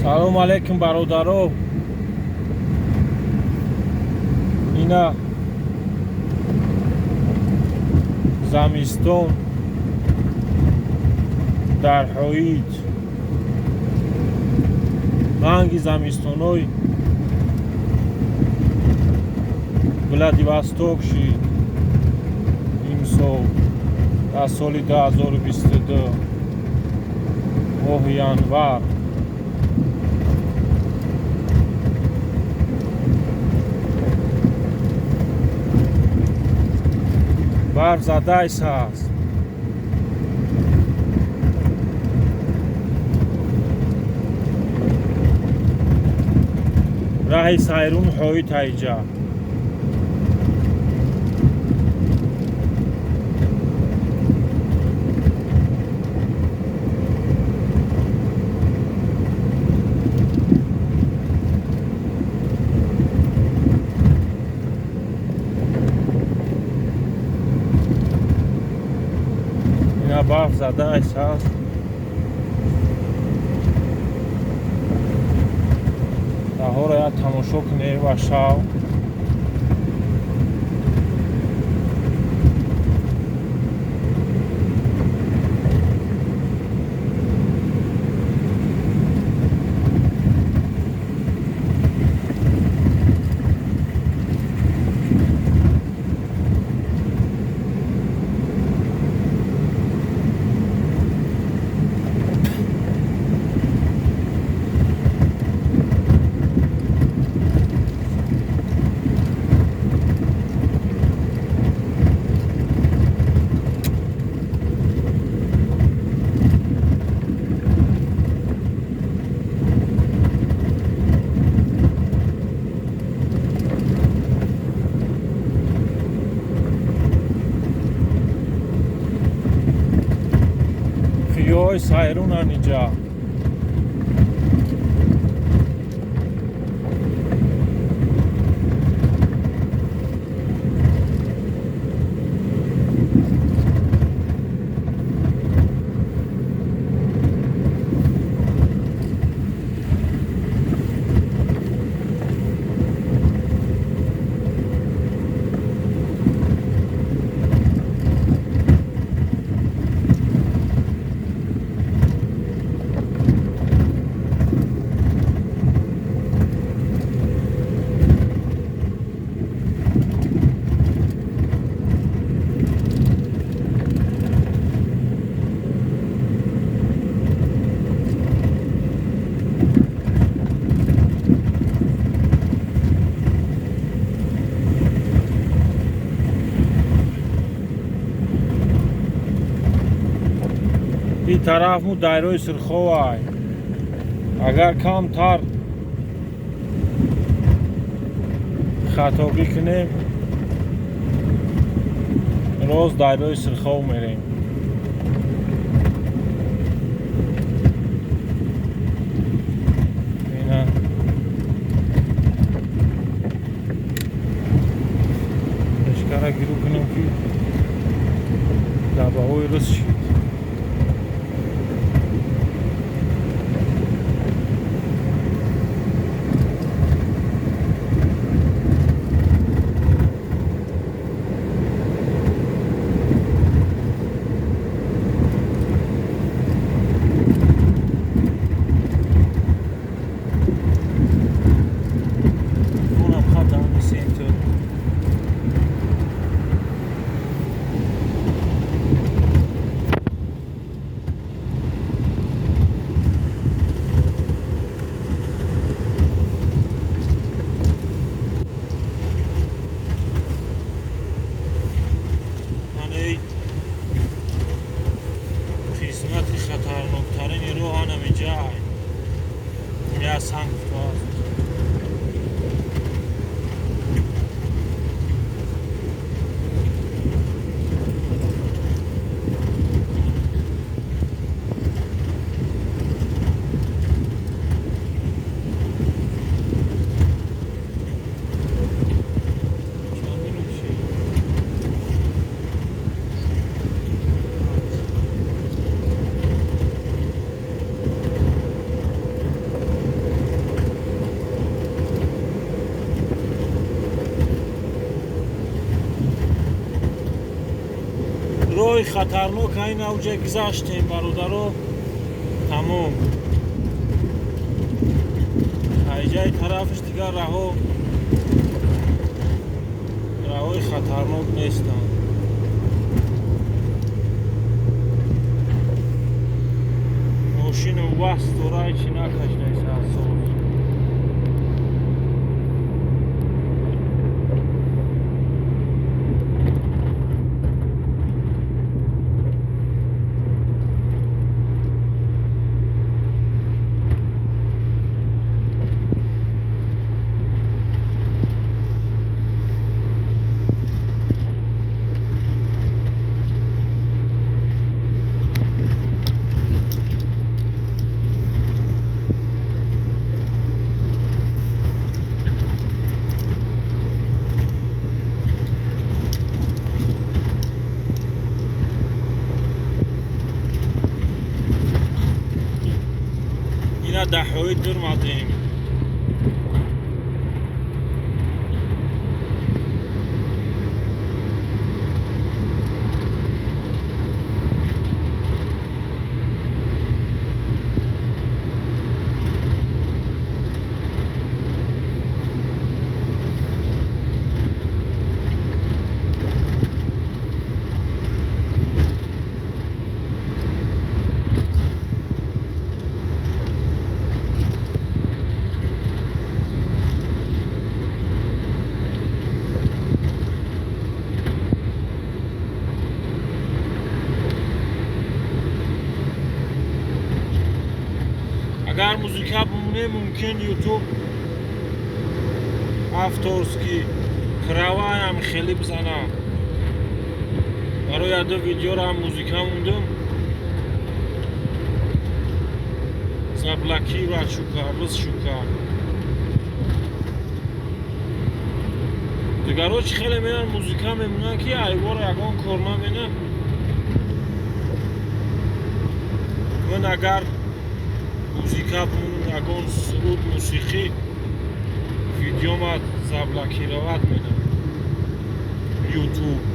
салом алейкум бародаро. Ина замистон дар ҳоид ранги замистонои владивосток шид имсол дар соли 2022 моҳи январ. барф задайс ҳаст. раҳи сайрун ҳоид ҳайҷа. ина барф задайс ҳаст. таҳора як тамошо кунем ва шав. фиёи сайрунан инҷа. این طرف مو دایره سرخواه. اگر کمتر خطابی کنیم روز دایره سرخواه میریم. اینا اشکره گیرو کنیم که دبه های رس شد. قسمت خطرناکترین راه همینجا میره سنگ افتاد. خطرناک این اوجه گذاشتیم برادرو. تمام اینجای طرفش دیگر راههای خطرناک نیستن. ماشین وست دورای چی نکشته ایسا اصول. اینا دهوی در مادیم. اگر موزیکا بمونه ممکن یوتیوب авторский کراوای هم خیلی بزنم. برای یاد ویدیو را هم موزیکا موندم. زبلکی و شکر شکر دیگروچ خیلی میرن موزیکا میمونن که ایوار یکان کرما مینه. من اگر موزیکا بمون یکان سرود موسیقی ویدیو ما زبلکی روات میدم یوتیوب.